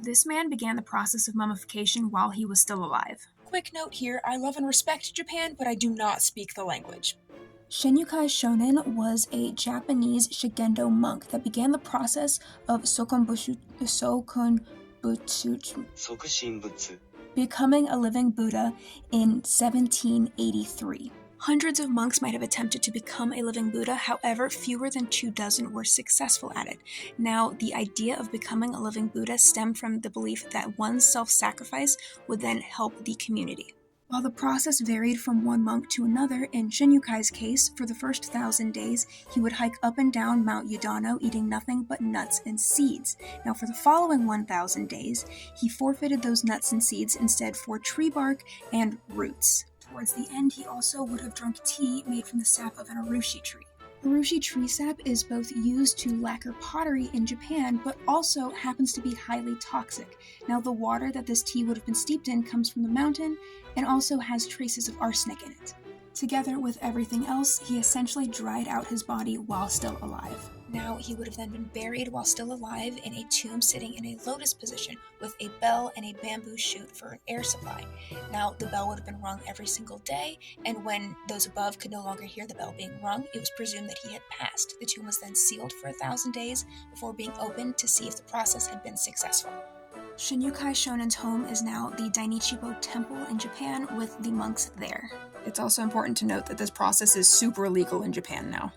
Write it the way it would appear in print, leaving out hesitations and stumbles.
This man began the process of mummification while he was still alive. Quick note here, I love and respect Japan, but I do not speak the language. Shinyukai Shonen was a Japanese Shigendo monk that began the process of Sokushinbutsu. becoming a living Buddha in 1783. Hundreds of monks might have attempted to become a living Buddha, however, fewer than 24 were successful at it. Now, the idea of becoming a living Buddha stemmed from the belief that one's self-sacrifice would then help the community. While the process varied from one monk to another, in Shinyukai's case, for the first 1,000 days, he would hike up and down Mount Yudano eating nothing but nuts and seeds. Now, for the following 1,000 days, he forfeited those nuts and seeds instead for tree bark and roots. Towards the end, he also would have drunk tea made from the sap of an urushi tree. Urushi tree sap is both used to lacquer pottery in Japan, but also happens to be highly toxic. Now, the water that this tea would have been steeped in comes from the mountain and also has traces of arsenic in it. Together with everything else, he essentially dried out his body while still alive. Now, he would have then been buried while still alive in a tomb sitting in a lotus position with a bell and a bamboo shoot for an air supply. Now, the bell would have been rung every single day, and when those above could no longer hear the bell being rung, it was presumed that he had passed. The tomb was then sealed for 1,000 days before being opened to see if the process had been successful. Shinyukai Shonen's home is now the Dainichibo Temple in Japan with the monks there. It's also important to note that this process is super illegal in Japan now.